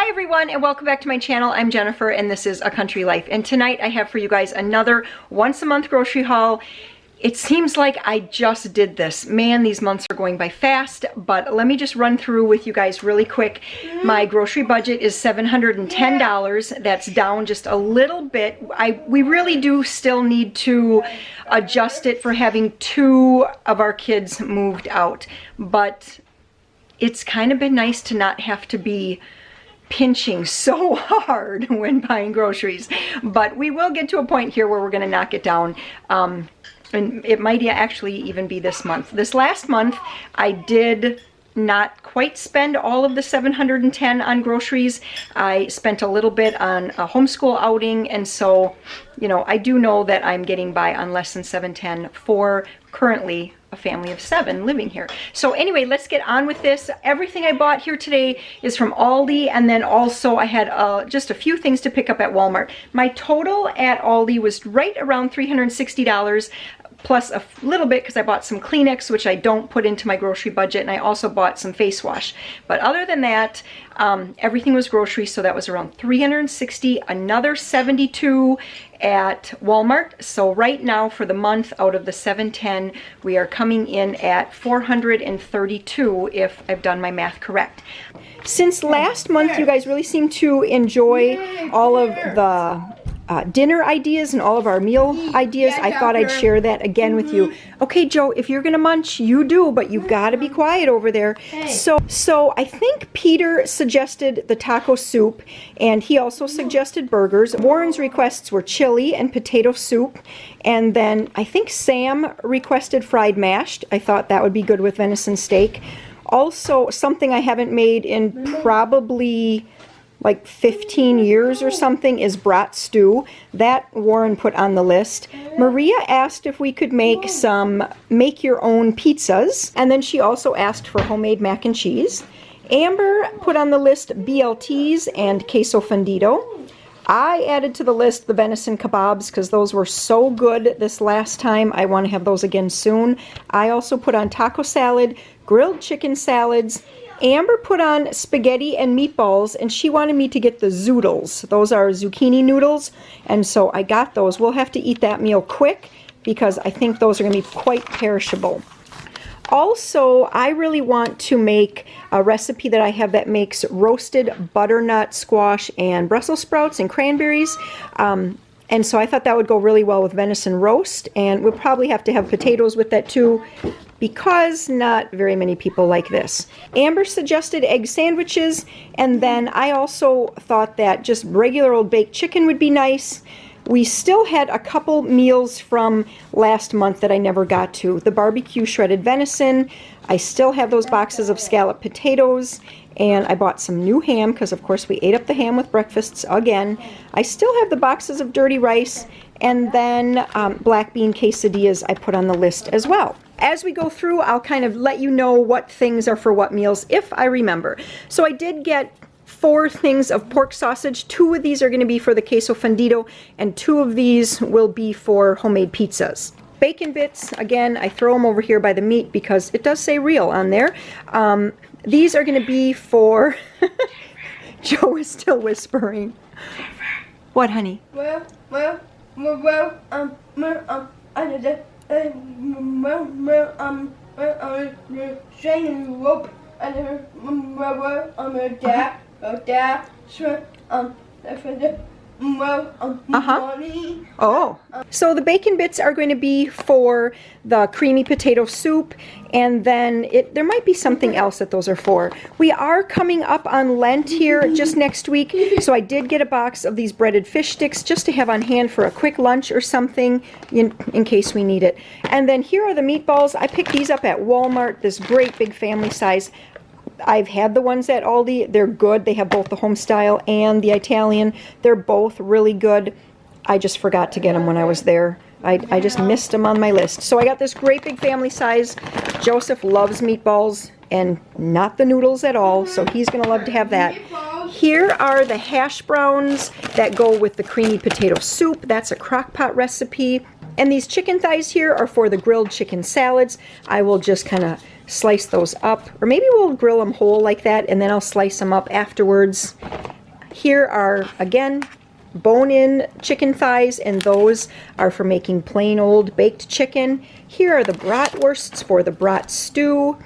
Hi everyone and welcome back to my channel. I'm Jennifer and this is A Country Life, and tonight I have for you guys another once a month grocery haul. It seems like I just did this. Man, these months are going by fast, but let me just run through with you guys really quick. My grocery budget is $710. That's down just a little bit. We really do still need to adjust it for having 2 of our kids moved out, but it's kind of been nice to not have to be pinching so hard when buying groceries. But we will get to a point here where we're going to knock it down. And it might actually even be this month. This last month, I did not quite spend all of the $710 on groceries. I spent a little bit on a homeschool outing, and so, you know, I do know that I'm getting by on less than $710 for currently a family of 7 living here. So anyway, let's get on with this. Everything I bought here today is from Aldi, and then also I had just a few things to pick up at Walmart. My total at Aldi was right around $360, plus a little bit because I bought some Kleenex, which I don't put into my grocery budget, and I also bought some face wash. But other than that, everything was grocery, so that was around $360, another $72 at Walmart. So right now for the month, out of the $710, we are coming in at $432 if I've done my math correct. Since last month, you guys really seem to enjoy all of the dinner ideas and all of our meal ideas. I thought I'd share that again with you. Okay, Joe, if you're gonna munch, you do, but you gotta be quiet over there. So I think Peter suggested the taco soup, and he also suggested burgers. Warren's requests were chili and potato soup, and then I think Sam requested fried mashed. I thought that would be good with venison steak. Also, something I haven't made in probably like 15 years or something is brat stew. That Warren put on the list. Maria asked if we could make some make-your-own pizzas, and then she also asked for homemade mac and cheese. Amber put on the list BLTs and queso fundido. I added to the list the venison kebabs because those were so good this last time. I want to have those again soon. I also put on taco salad, grilled chicken salads. Amber put on spaghetti and meatballs, and she wanted me to get the zoodles. Those are zucchini noodles, and so I got those. We'll have to eat that meal quick because I think those are going to be quite perishable. Also, I really want to make a recipe that I have that makes roasted butternut squash and Brussels sprouts and cranberries. And so I thought that would go really well with venison roast, and we'll probably have to have potatoes with that too, because not very many people like this. Amber suggested egg sandwiches, and then I also thought that just regular old baked chicken would be nice. We still had a couple meals from last month that I never got to. The barbecue shredded venison. I still have those boxes of scalloped potatoes, and I bought some new ham because of course we ate up the ham with breakfasts again. I still have the boxes of dirty rice, and then black bean quesadillas I put on the list as well. As we go through, I'll kind of let you know what things are for what meals if I remember. So I did get 4 things of pork sausage. 2 of these are going to be for the queso fundido, and 2 of these will be for homemade pizzas. Bacon bits, again, I throw them over here by the meat because it does say real on there. These are going to be for... Joe is still whispering. What, honey? Oh, so the bacon bits are going to be for the creamy potato soup, and then there might be something else that those are for. We are coming up on Lent here just next week, so I did get a box of these breaded fish sticks just to have on hand for a quick lunch or something in case we need it. And then here are the meatballs. I picked these up at Walmart, this great big family size. I've had the ones at Aldi. They're good. They have both the home style and the Italian. They're both really good. I just forgot to get them when I was there. I just missed them on my list. So I got this great big family size. Joseph loves meatballs and not the noodles at all, so he's going to love to have that. Here are the hash browns that go with the creamy potato soup. That's a crock pot recipe. And these chicken thighs here are for the grilled chicken salads. I will just kind of slice those up, or maybe we'll grill them whole like that, and then I'll slice them up afterwards. Here are, again, bone-in chicken thighs, and those are for making plain old baked chicken. Here are the bratwursts for the brat stew.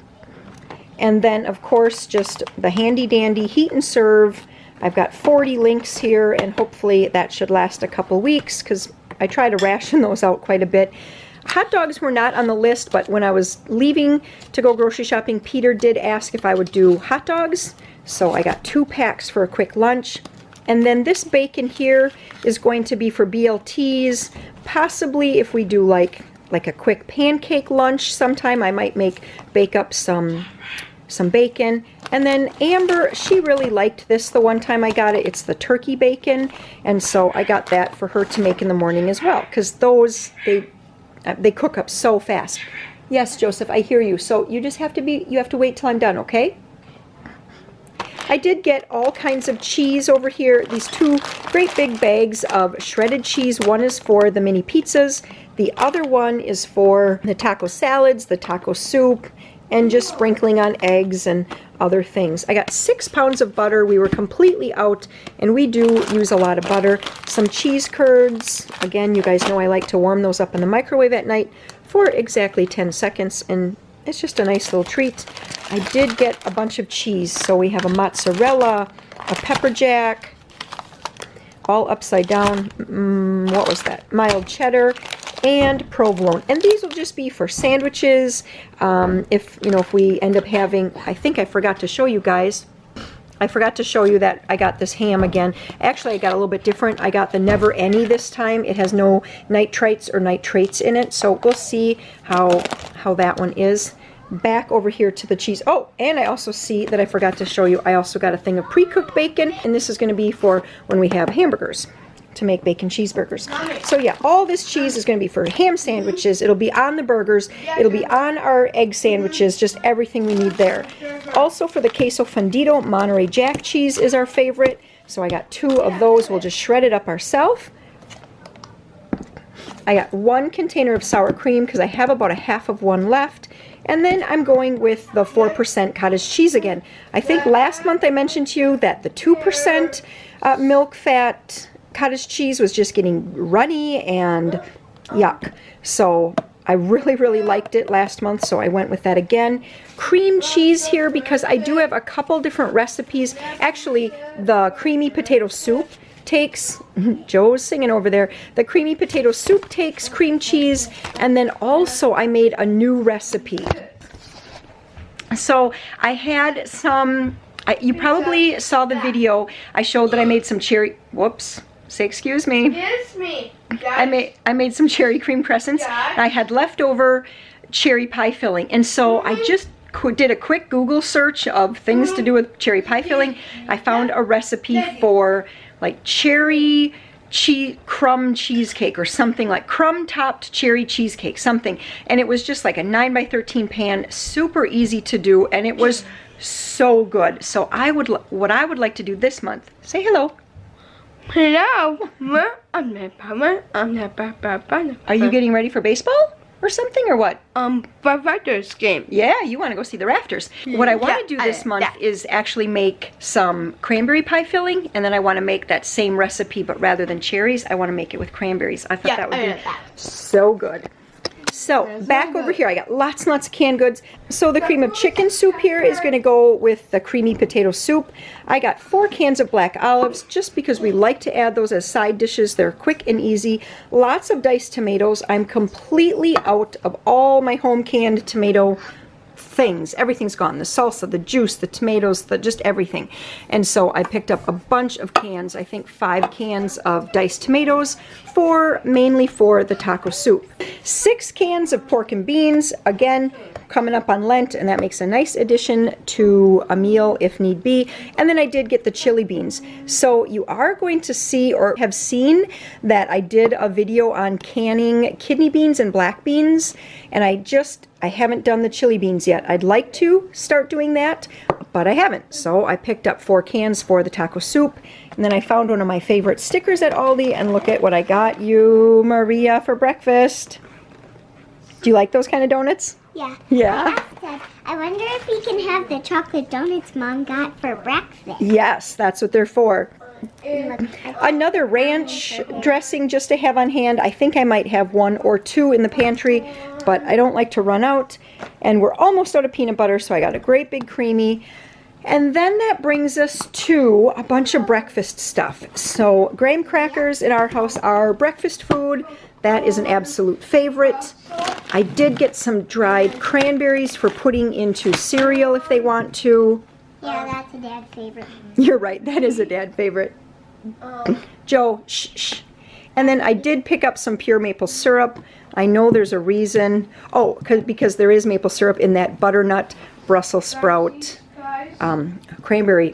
And then, of course, just the handy-dandy heat and serve. I've got 40 links here, and hopefully that should last a couple weeks because I try to ration those out quite a bit. Hot dogs were not on the list, but when I was leaving to go grocery shopping, Peter did ask if I would do hot dogs. So I got 2 packs for a quick lunch. And then this bacon here is going to be for BLTs. Possibly if we do like a quick pancake lunch sometime, I might bake up some bacon. And then Amber, she really liked this the one time I got it. It's the turkey bacon, and so I got that for her to make in the morning as well, because those they cook up so fast. Yes, Joseph, I hear you. So you just have to wait till I'm done, okay? I did get all kinds of cheese over here. These 2 great big bags of shredded cheese. One is for the mini pizzas. The other one is for the taco salads, the taco soup, and just sprinkling on eggs and other things. I got 6 pounds of butter. We were completely out, and we do use a lot of butter. Some cheese curds. Again, you guys know I like to warm those up in the microwave at night for exactly 10 seconds, and it's just a nice little treat. I did get a bunch of cheese. So we have a mozzarella, a pepper jack, all upside down. What was that? Mild cheddar and provolone. And these will just be for sandwiches. If we end up having, I think I forgot to show you guys. I forgot to show you that I got this ham again. Actually, I got a little bit different. I got the Never Any this time. It has no nitrites or nitrates in it. So we'll see how that one is. Back over here to the cheese. Oh, and I also see that I forgot to show you, I also got a thing of pre-cooked bacon, and this is going to be for when we have hamburgers, to make bacon cheeseburgers. So yeah, all this cheese is going to be for ham sandwiches. It'll be on the burgers. It'll be on our egg sandwiches, just everything we need there. Also for the queso fundido, Monterey Jack cheese is our favorite. So I got 2 of those. We'll just shred it up ourselves. I got 1 container of sour cream because I have about a half of one left. And then I'm going with the 4% cottage cheese again. I think last month I mentioned to you that the 2% milk fat cottage cheese was just getting runny and yuck. So I really, really liked it last month, so I went with that again. Cream cheese here because I do have a couple different recipes. Actually, the creamy potato soup takes, Joe's singing over there, the creamy potato soup takes cream cheese, and then also I made a new recipe. So I had some, you probably saw the video, I showed that I made some cherry, whoops, say excuse me. Excuse me. I made some cherry cream crescents. I had leftover cherry pie filling, and so I just did a quick Google search of things to do with cherry pie filling. I found a recipe for like cherry crumb cheesecake or something, like crumb topped cherry cheesecake, something. And it was just like a 9x13 pan, super easy to do, and it was so good. So what I would like to do this month, say hello. Hello. Are you getting ready for baseball or something, or what? Rafters game. Yeah, you want to go see the Rafters. What I want to do this month is actually make some cranberry pie filling, and then I want to make that same recipe, but rather than cherries, I want to make it with cranberries. I thought that would be so good. So back over here, I got lots and lots of canned goods. So the cream of chicken soup here is going to go with the creamy potato soup. I got 4 cans of black olives just because we like to add those as side dishes. They're quick and easy. Lots of diced tomatoes. I'm completely out of all my home canned tomato things. Everything's gone. The salsa, the juice, the tomatoes, just everything. And so I picked up a bunch of cans, I think 5 cans of diced tomatoes, mainly for the taco soup. 6 cans of pork and beans, again, coming up on Lent, and that makes a nice addition to a meal if need be. And then I did get the chili beans. So you are going to see or have seen that I did a video on canning kidney beans and black beans, and I haven't done the chili beans yet. I'd like to start doing that, but I haven't. So I picked up 4 cans for the taco soup, and then I found one of my favorite stickers at Aldi, and look at what I got you, Maria, for breakfast. Do you like those kind of donuts? Yeah. Yeah. I wonder if we can have the chocolate donuts Mom got for breakfast. Yes, that's what they're for. Another ranch dressing just to have on hand. I think I might have 1 or 2 in the pantry, but I don't like to run out. And we're almost out of peanut butter, so I got a great big creamy. And then that brings us to a bunch of breakfast stuff. So graham crackers in our house are breakfast food. That is an absolute favorite. I did get some dried cranberries for putting into cereal if they want to. Yeah, that's a dad's favorite. You're right, that is a dad favorite. Joe, shh, shh. And then I did pick up some pure maple syrup. I know there's a reason. Oh, because there is maple syrup in that butternut Brussels sprout cranberry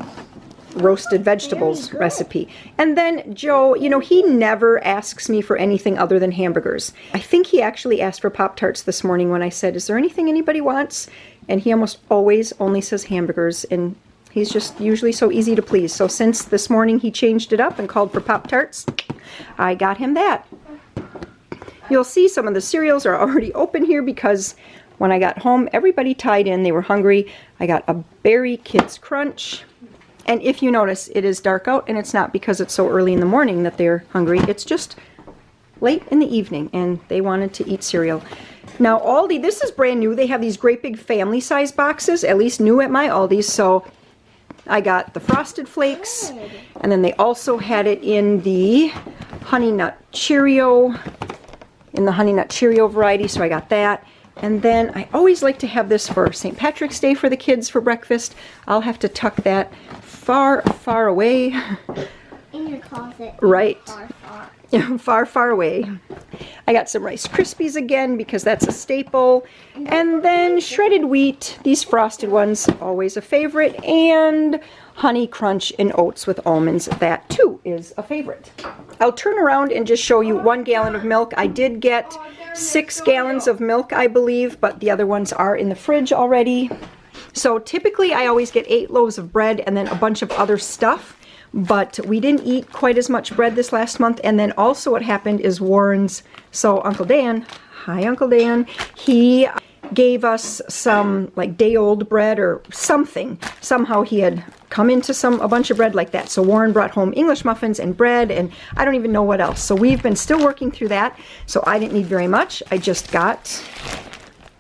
roasted vegetables recipe. And then Joe, you know, he never asks me for anything other than hamburgers. I think he actually asked for Pop-Tarts this morning when I said, is there anything anybody wants? And he almost always only says hamburgers, and he's just usually so easy to please. So since this morning he changed it up and called for Pop-Tarts, I got him that. You'll see some of the cereals are already open here because when I got home, everybody tied in. They were hungry. I got a Berry Kids Crunch. And if you notice, it is dark out, and it's not because it's so early in the morning that they're hungry. It's just late in the evening, and they wanted to eat cereal. Now, Aldi, this is brand new. They have these great big family-size boxes, at least new at my Aldi's. So I got the Frosted Flakes, and then they also had it in the Honey Nut Cheerio, variety, so I got that. And then I always like to have this for St. Patrick's Day for the kids for breakfast. I'll have to tuck that far, far away. In your closet. Right. Far, far. Far, far away. I got some Rice Krispies again because that's a staple. And then shredded wheat, these frosted ones, always a favorite. And Honey Crunch and oats with almonds, that too is a favorite. I'll turn around and just show you 1 gallon of milk. I did get 6 gallons of milk, I believe, but the other ones are in the fridge already. So typically I always get 8 loaves of bread and then a bunch of other stuff, but we didn't eat quite as much bread this last month. And then also what happened is Warren's, so Uncle Dan, hi Uncle Dan, he gave us some like day-old bread or something. Somehow he had come into a bunch of bread like that. So Warren brought home English muffins and bread, and I don't even know what else. So we've been still working through that. So I didn't need very much. I just got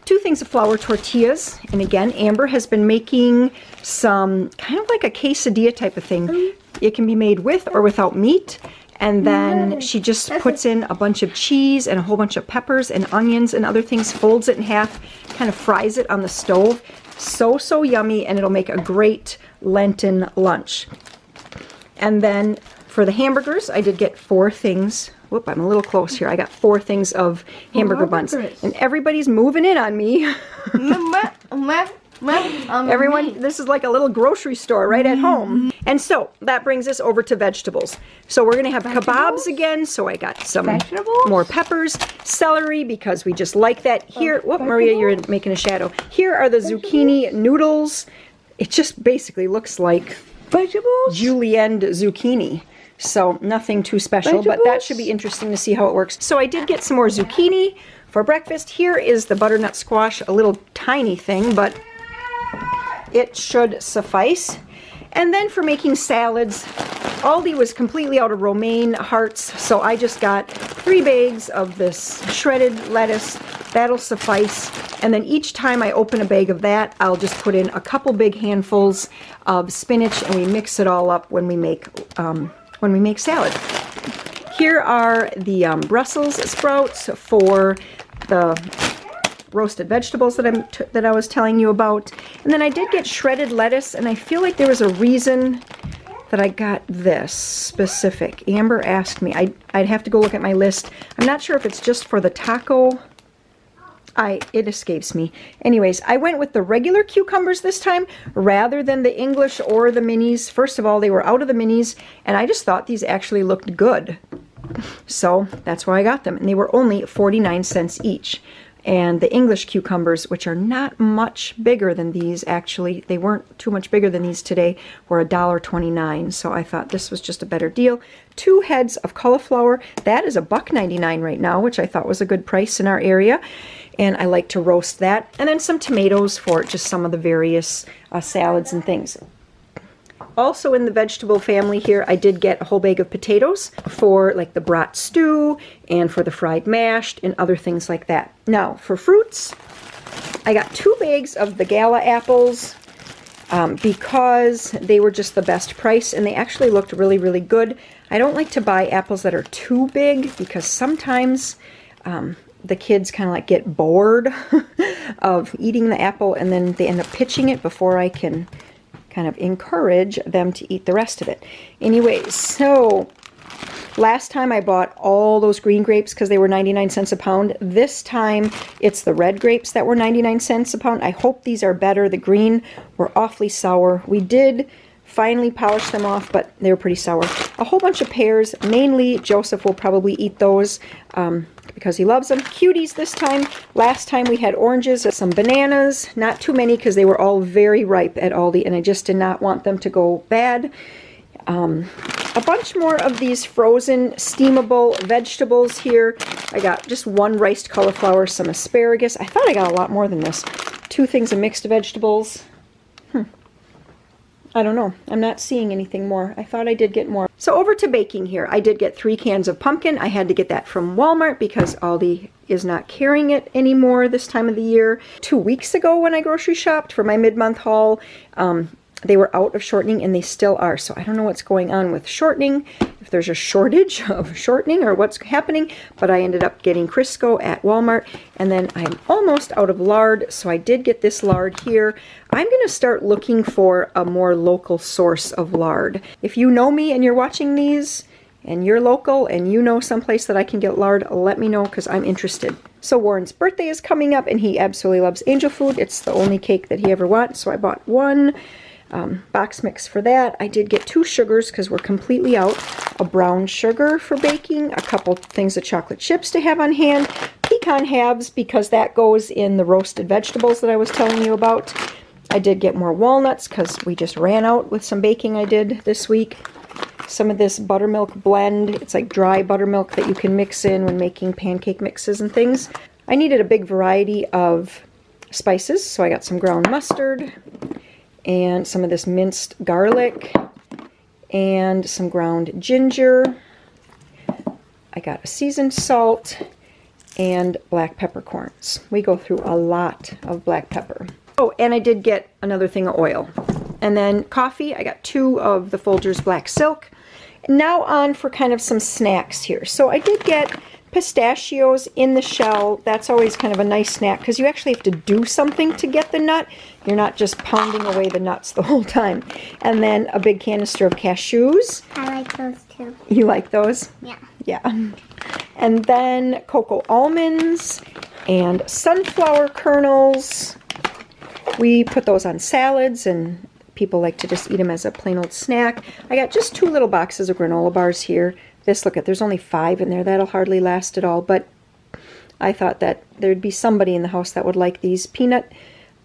2 things of flour tortillas. And again, Amber has been making some kind of like a quesadilla type of thing. It can be made with or without meat. And then she just puts in a bunch of cheese and a whole bunch of peppers and onions and other things, folds it in half, kind of fries it on the stove. So yummy, and it'll make a great Lenten lunch. And then for the hamburgers, I did get 4 things. Whoop, I'm a little close here. I got 4 things of hamburger buns. And everybody's moving in on me. Everyone, this is like a little grocery store right at home. And so that brings us over to vegetables. So we're going to have kebabs again. So I got some more peppers, celery, because we just like that. Here, whoop, Maria, you're making a shadow. Here are the zucchini noodles. It just basically looks like julienne zucchini. So nothing too special, but that should be interesting to see how it works. So I did get some more zucchini for breakfast. Here is the butternut squash, a little tiny thing, but it should suffice. And then for making salads, Aldi was completely out of romaine hearts, so I just got 3 bags of this shredded lettuce. That'll suffice. And then each time I open a bag of that, I'll just put in a couple big handfuls of spinach, and we mix it all up when we make salad. Here are the Brussels sprouts for the roasted vegetables that I was telling you about. And then I did get shredded lettuce, and I feel like there was a reason that I got this specific. Amber asked me. I'd have to go look at my list. I'm not sure if it's just for the taco. It escapes me. Anyways, I went with the regular cucumbers this time rather than the English or the minis. First of all, they were out of the minis, and I just thought these actually looked good. So that's why I got them. And they were only 49 cents each. And the English cucumbers, which are not much bigger than these, actually, they weren't too much bigger than these today, were $1.29. So I thought this was just a better deal. 2 heads of cauliflower. That is $1.99 right now, which I thought was a good price in our area. And I like to roast that. And then some tomatoes for just some of the various salads and things. Also in the vegetable family here, I did get a whole bag of potatoes for like the brat stew and for the fried mashed and other things like that. Now for fruits, I got 2 bags of the Gala apples because they were just the best price and they actually looked really, really good. I don't like to buy apples that are too big because sometimes the kids kind of like get bored of eating the apple and then they end up pitching it before I can kind of encourage them to eat the rest of it. Anyways, so last time I bought all those green grapes because they were 99 cents a pound. This time it's the red grapes that were 99 cents a pound. I hope these are better. The green were awfully sour. We did finally polish them off, but they were pretty sour. A whole bunch of pears. Mainly Joseph will probably eat those because he loves them. Cuties this time. Last time we had oranges, some bananas. Not too many because they were all very ripe at Aldi and I just did not want them to go bad. A bunch more of these frozen steamable vegetables here. I got just 1 riced cauliflower, some asparagus. I thought I got a lot more than this. 2 things of mixed vegetables. I don't know. I'm not seeing anything more. I thought I did get more. So over to baking here. I did get 3 cans of pumpkin. I had to get that from Walmart because Aldi is not carrying it anymore this time of the year. 2 weeks ago when I grocery shopped for my mid-month haul, they were out of shortening and they still are. So I don't know what's going on with shortening, if there's a shortage of shortening or what's happening, but I ended up getting Crisco at Walmart and then I'm almost out of lard. So I did get this lard here. I'm going to start looking for a more local source of lard. If you know me and you're watching these and you're local and you know someplace that I can get lard, let me know because I'm interested. So Warren's birthday is coming up and he absolutely loves angel food. It's the only cake that he ever wants. So I bought 1 box mix for that. I did get 2 sugars because we're completely out. A brown sugar for baking, a couple things of chocolate chips to have on hand, pecan halves because that goes in the roasted vegetables that I was telling you about. I did get more walnuts because we just ran out with some baking I did this week. Some of this buttermilk blend. It's like dry buttermilk that you can mix in when making pancake mixes and things. I needed a big variety of spices, so I got some ground mustard and some of this minced garlic and some ground ginger. I got a seasoned salt and black peppercorns. We go through a lot of black pepper. Oh, and I did get another thing of oil. And then coffee, I got 2 of the Folgers Black Silk. Now on for kind of some snacks here. So I did get pistachios in the shell. That's always kind of a nice snack because you actually have to do something to get the nut. You're not just pounding away the nuts the whole time. And then a big canister of cashews. I like those too. You like those? Yeah. Yeah. And then cocoa almonds and sunflower kernels. We put those on salads and people like to just eat them as a plain old snack. I got just 2 little boxes of granola bars here. This, look at, there's only 5 in there. That'll hardly last at all, but I thought that there'd be somebody in the house that would like these. Peanut,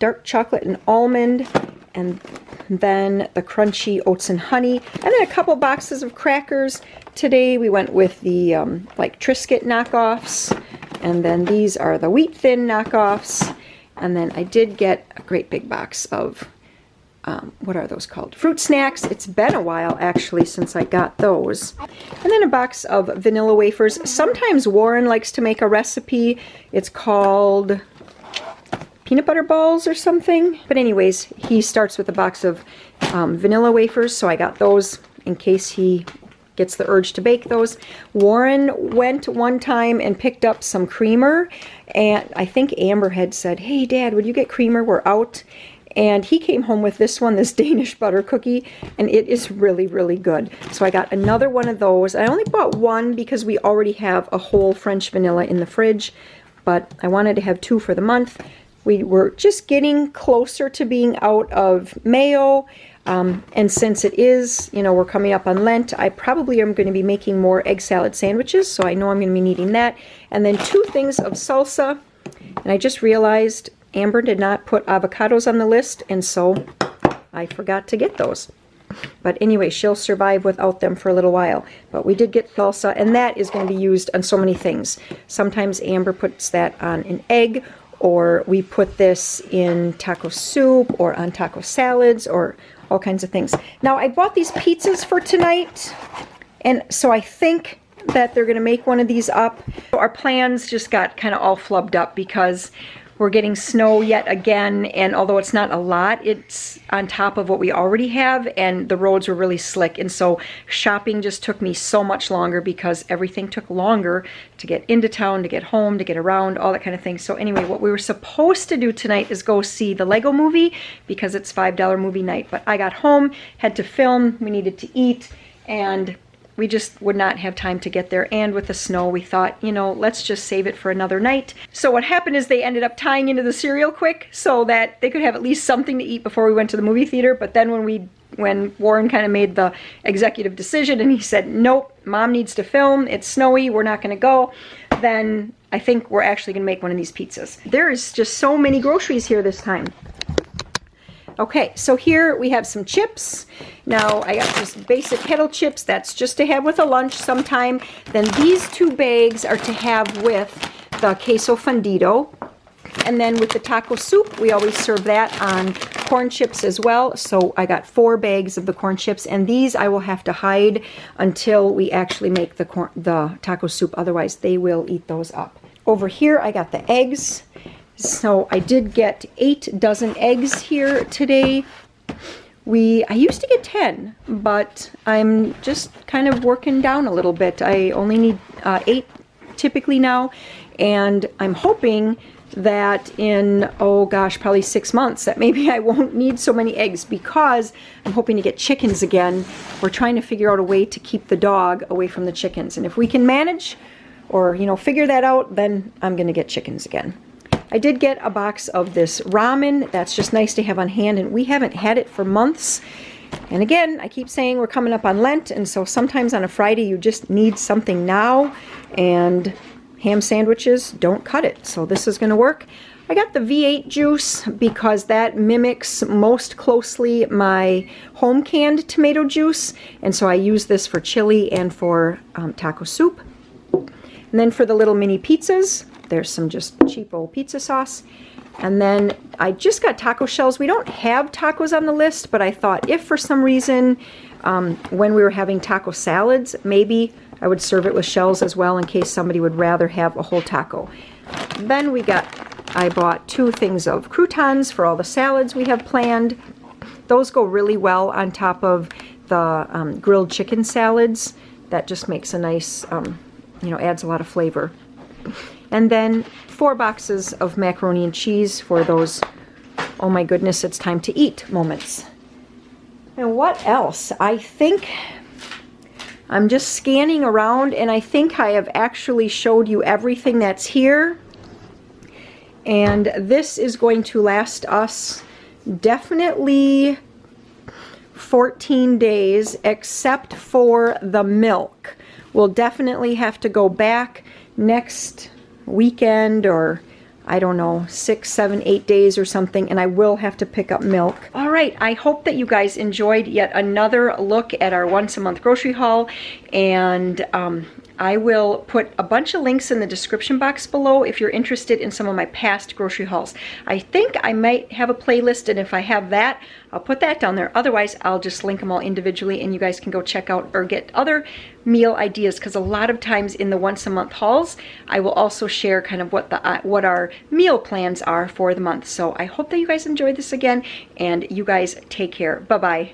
dark chocolate, and almond, and then the crunchy oats and honey, and then a couple boxes of crackers. Today we went with the like Triscuit knockoffs, and then these are the wheat thin knockoffs, and then I did get a great big box of what are those called? Fruit snacks. It's been a while actually since I got those. And then a box of vanilla wafers. Sometimes Warren likes to make a recipe. It's called peanut butter balls or something. But anyways, he starts with a box of vanilla wafers, so I got those in case he gets the urge to bake those. Warren went one time and picked up some creamer, and I think Amber had said, "Hey Dad, would you get creamer? We're out." And he came home with this one, this Danish butter cookie, and it is really, really good. So I got another one of those. I only bought 1 because we already have a whole French vanilla in the fridge, but I wanted to have 2 for the month. We were just getting closer to being out of mayo, and since it is, you know, we're coming up on Lent, I probably am going to be making more egg salad sandwiches, so I know I'm going to be needing that. And then 2 things of salsa, and I just realized Amber did not put avocados on the list, and so I forgot to get those. But anyway, she'll survive without them for a little while. But we did get salsa, and that is going to be used on so many things. Sometimes Amber puts that on an egg, or we put this in taco soup, or on taco salads, or all kinds of things. Now, I bought these pizzas for tonight, and so I think that they're going to make one of these up. Our plans just got kind of all flubbed up because we're getting snow yet again, and although it's not a lot, it's on top of what we already have, and the roads were really slick, and so shopping just took me so much longer because everything took longer to get into town, to get home, to get around, all that kind of thing. So anyway, what we were supposed to do tonight is go see the Lego movie because it's $5 movie night, but I got home, had to film, we needed to eat, and we just would not have time to get there, and with the snow we thought, you know, let's just save it for another night. So what happened is they ended up tying into the cereal quick so that they could have at least something to eat before we went to the movie theater. But then when Warren kind of made the executive decision and he said, nope, Mom needs to film, it's snowy, we're not going to go, then I think we're actually going to make one of these pizzas. There's just so many groceries here this time. Okay, so here we have some chips. Now, I got just basic kettle chips. That's just to have with a lunch sometime. Then these 2 bags are to have with the queso fundido. And then with the taco soup, we always serve that on corn chips as well. So I got 4 bags of the corn chips. And these I will have to hide until we actually make the taco soup. Otherwise, they will eat those up. Over here, I got the eggs. So I did get 8 dozen eggs here today. I used to get 10, but I'm just kind of working down a little bit. I only need 8 typically now, and I'm hoping that in, oh gosh, probably 6 months, that maybe I won't need so many eggs because I'm hoping to get chickens again. We're trying to figure out a way to keep the dog away from the chickens, and if we can manage or, you know, figure that out, then I'm going to get chickens again. I did get a box of this ramen. That's just nice to have on hand, and we haven't had it for months. And again, I keep saying we're coming up on Lent, and so sometimes on a Friday you just need something now, and ham sandwiches don't cut it. So this is going to work. I got the V8 juice because that mimics most closely my home canned tomato juice, and so I use this for chili and for taco soup. And then for the little mini pizzas, there's some just cheap old pizza sauce. And then I just got taco shells. We don't have tacos on the list, but I thought if for some reason when we were having taco salads, maybe I would serve it with shells as well in case somebody would rather have a whole taco. Then I bought 2 things of croutons for all the salads we have planned. Those go really well on top of the grilled chicken salads. That just makes a nice, you know, adds a lot of flavor. And then 4 boxes of macaroni and cheese for those, oh my goodness, it's time to eat moments. And what else? I think I'm just scanning around, and I think I have actually showed you everything that's here. And this is going to last us definitely 14 days, except for the milk. We'll definitely have to go back next weekend, or I don't know, 6, 7, 8 days or something, and I will have to pick up milk. All right, I hope that you guys enjoyed yet another look at our once a month grocery haul, and I will put a bunch of links in the description box below if you're interested in some of my past grocery hauls. I think I might have a playlist, and if I have that, I'll put that down there. Otherwise, I'll just link them all individually, and you guys can go check out or get other meal ideas, because a lot of times in the once a month hauls, I will also share kind of what our meal plans are for the month. So I hope that you guys enjoyed this again, and you guys take care. Bye-bye.